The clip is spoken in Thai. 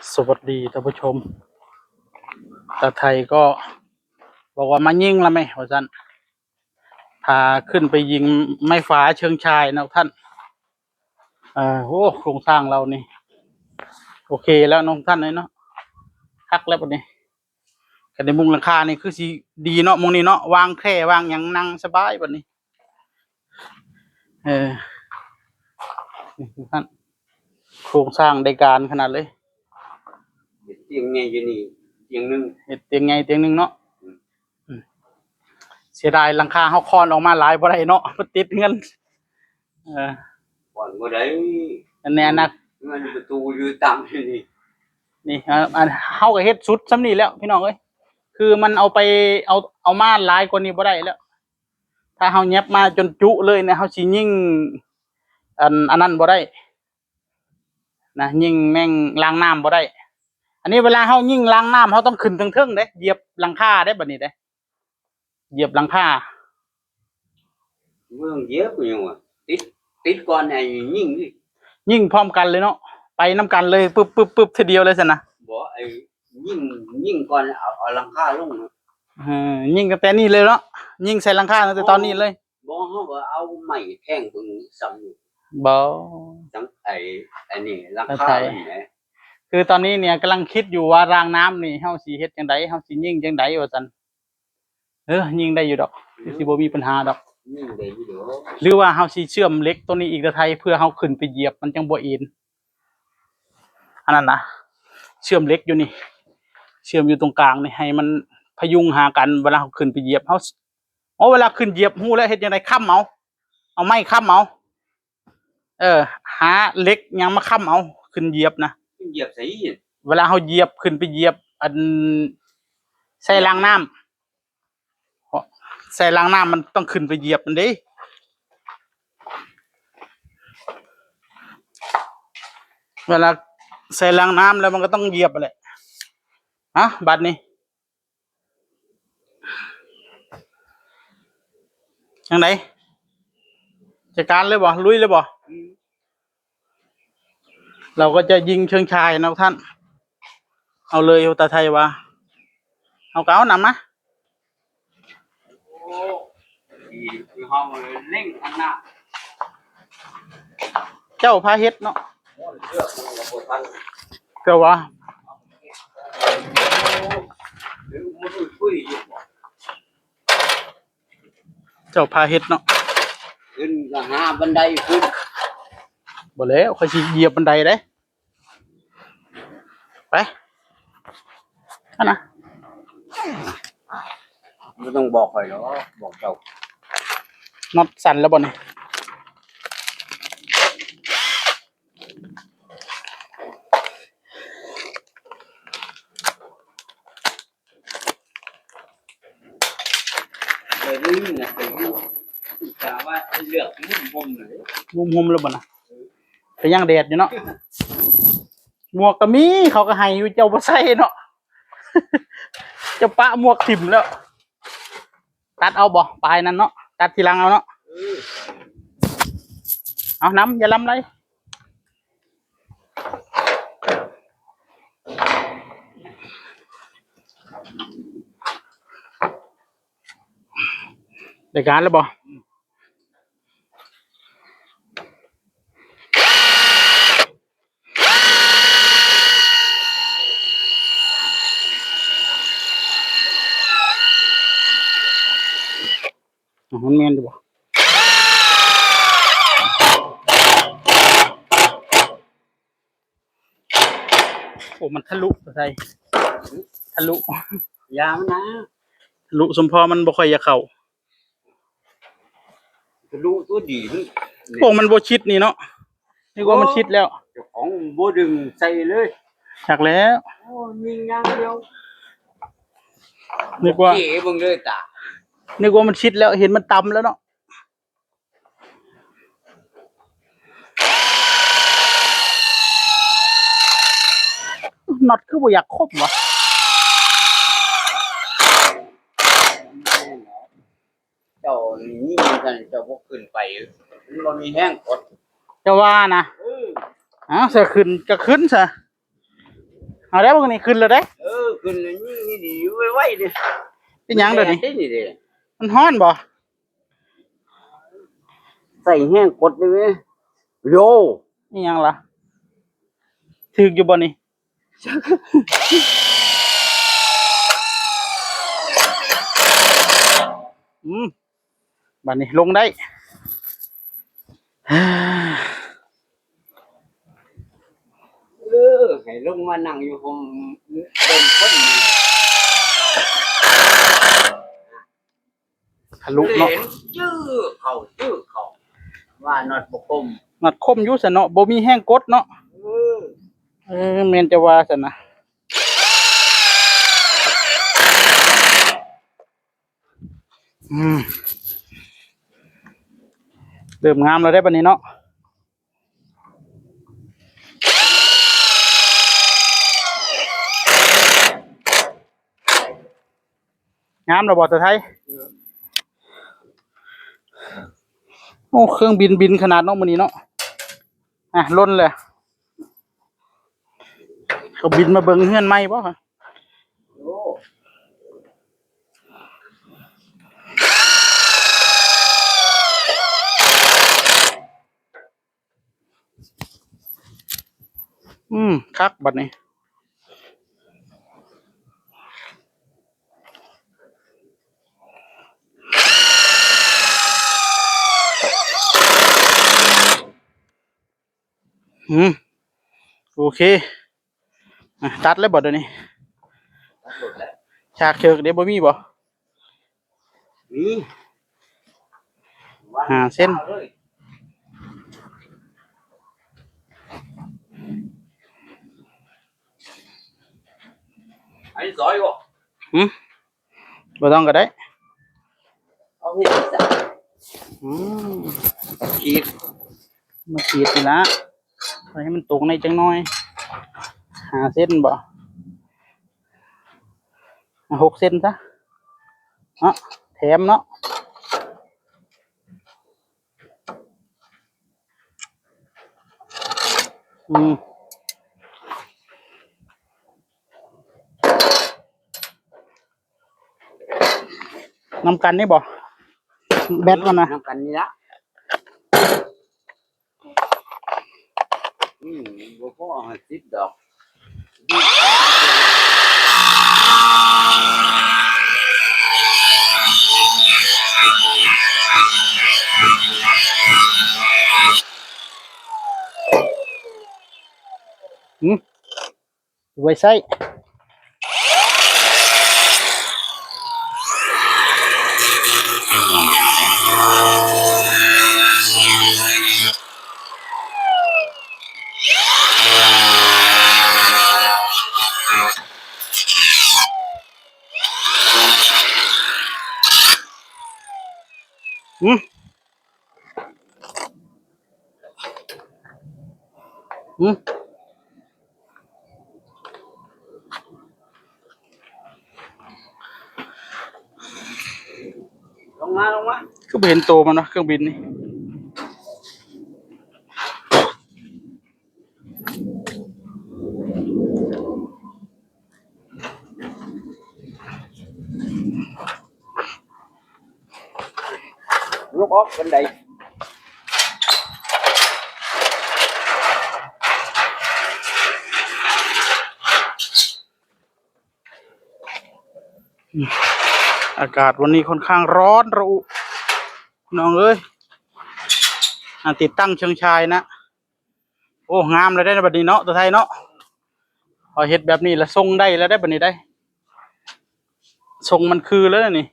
สวัสดีท่านผู้ชมตาไทยก็บอกว่ามายิงแล้วไหมว่าท่านพาขึ้นไปยิงไม้ฟ้าเชิงชายนะท่านโอ้โครงสร้างเรานี่โอเคแล้วน้องท่านเลยเนาะคักแล้วปะนี้กันในมุงหลังคานี่คือสีดีเนาะมุงนี้เนาะวางแคร่วางอย่างนั่งสบายปะนี้นี่ท่านโครงสร้างได้การขนาดเลยเตียงไงอยู่นี่เตียงนึงเตียงไงเตียงหนึ่งเนาะเสียดายหลังคาเฮาคอนออกมาหลายบ่ได้เนาะมันติดเงินก่อนบ่ได้อันแน่นะมันประตูอยู่ตามที่นี่นี่เฮาก็เฮ็ดสุดซ้ำนี่แล้วพี่น้องเอ้ยคือมันเอาไปเอามาหลายกว่านี้บ่ได้แล้วถ้าเฮาแยบมาจนจุเลยนะเฮาสิยิงอันนั้นบ่ได้นะยิงแม่งล้างน้ำบ่ได้อันนี้เวลาเฮายิงล้างน้ำเฮาต้องขึ้นเทิงๆเด้เหยียบหลังคาได้บัดนี้เด้เหยียบหลังคาเมืองเยอะกูยังว่าติดก่อนไอ้ยิงพร้อมกันเลยเนาะไปน้ำกันเลยปึ๊บทีเดียวเลยซั่นนะบ่ไอ้ยิงก่อนเอาหลังคาลงยิงกันแต่นี่เลยเนาะยิงใส่หลังคาตั้งแต่ตอนนี้เลยบ่เฮาว่าเอาไม้แท่งเบิ่งซ้ำบ่จังไอ้นี่หลังคานี่แหละคือตอนนี้เนี่ยกำลังคิดอยู่ว่ารางน้ำนี่เฮาสิเฮ็ดจังไดเฮาสิยิงจังไดว่าซั่นยิงได้อยู่ดอกสิบ่มีปัญหาดอกยิงได้อยู่ดอกหรือว่าเฮาสิเชื่อมเหล็กตัวนี้อีกตะไทยเพื่อเฮาขึ้นไปเหยียบมันจังบ่เอ็นอันนั้นนะเชื่อมเหล็กอยู่นี่เชื่อมอยู่ตรงกลางนี่ให้มันพยุงหากันเวลาเฮาขึ้นไปเหยียบเฮาเวลาขึ้นเหยียบฮู้แล้วเฮ็ดจังไดค้ำเอาไม้ค้ำเอาหาเหล็กหยังมาค้ำเอาขึ้นเหยียบนะเหยียบใส่เวลาเฮาเหยียบขึ้นไปเหยียบอันใส่รางน้ำใส่รางน้ำมันต้องขึ้นไปเหยียบมันดิเวลาใส่รางน้ำแล้วมันก็ต้องเหยียบไปแหละบัดนี้ยังไงจัดการเลยบ่ลุยเลยบ่เราก็จะยิงเชิงชายนะท่านเอาเลยตาไทยวะเอาเก้านำมะคือเฮาเล่งข้างหน้าเจ้าพาเฮ็ดเนาะเจ้าว่าเจ้าพาเฮ็ดเนาะขึ้นหาบันไดขึ้นบ่แล้วค่อยสิเหยียบบันไดเด้ไปนะไม่ต้องบอกใครหรอกบอกเจ้าน็อตสั่นแล้วบ่นี่ไปวิ่งนะไปวิ่งกะว่าเลือกมุมเลยมุมแล้วบ่นะไปย่างแดดอยู่เนาะหมวกก็มีเขาก็ให้อยู่เจ้าบ่ใส่เนาะเจ้าปะหมวกถิ่มแล้วตัดเอาบ่ปลายนั้นเนาะตัดทีหลังเอาเนาะเอาน้ำอย่าล้ำเลยได้การแล้วบ่มันแม่นอยู่บ่โอ้มันทะลุใส่ทะลุยามันนะทะลุสมพอมันบ่ค่อยจะเข้าทะลุตัวดีโอ้มันบ่ชิดนี่เนาะนี่ว่ามันชิดแล้วเจ้าของบ่ดึงใส่เลยหักแล้วโอ้ยิงอย่างเดียวนึกว่าเก๋เบิ่งเลยตานึกว่ามันชิดแล้วเห็นมันต่ำแล้วเนาะน็อตคือบ่อยากครบวะเจ้านี่กันเจ้าบ่ขึ้นไปมันบ่มีแห้งกดจะว่านะเสียขึ้นก็ขึ้นซะ เอาแล้วพวกนี้ขึ้นแล้วได้ ขึ้นเลยนี่ดีไว้ดิ เป็นหยังเดี๋ยวนี้ นี่ดิ มันฮ้อนบ่ ใส่แห้งกดได้ไหมโย นี่หยังล่ะถึกอยู่บ่นี่ บัดนี้ลงได้ ให้ลงมานั่งอยู่ห้องเดินคน ทะลุเนาะ เห็นชื่อเขาว่านอดบกม นัดคมอยู่ซะเนาะบ่มีแห้งกดเนาะแม่นจะว่าซั่นนะเริ่มงามแล้วได้บัดนี้เนาะงามแล้วบ่ตะไทยโอ้เครื่องบินขนาดเนาะมื้อนี้เนาะล้นเลยเขาบินมาเบิ่งเฮือนใหม่บ่ฮะคักบัดนี้โอเคตัดเลยบ่เดี๋ยวนี้ฉากเชิกเดี๋ยวบ่มีบ่นี่ เส้นไอ้ซอยบ่ บ่ต้องก็ได้ เอาเห็ดจ้ะ ขีดมาขีดนี่ละให้มันตรงในจังน้อย5 เส้นบ่6 เส้นซะเนาะแถมเนาะนำกันนี่บ่แบตก่อนนะ นำกันนี่ละบ่พอ10 ดอกไว้ใส่ลงมาคือบ่เห็นโตมันเนาะเครื่องบินนี่ลูกออกบันไดอากาศวันนี้ค่อนข้างร้อนระอุน้องเอ้ยติดตั้งเชิงชายนะโอ้งามเลยได้ในบัดนี้เนาะตัวไทยเนาะพอเฮ็ดแบบนี้แล้วทรงได้แล้วได้บัดนี้ได้ทรงมันคือแล้วนี่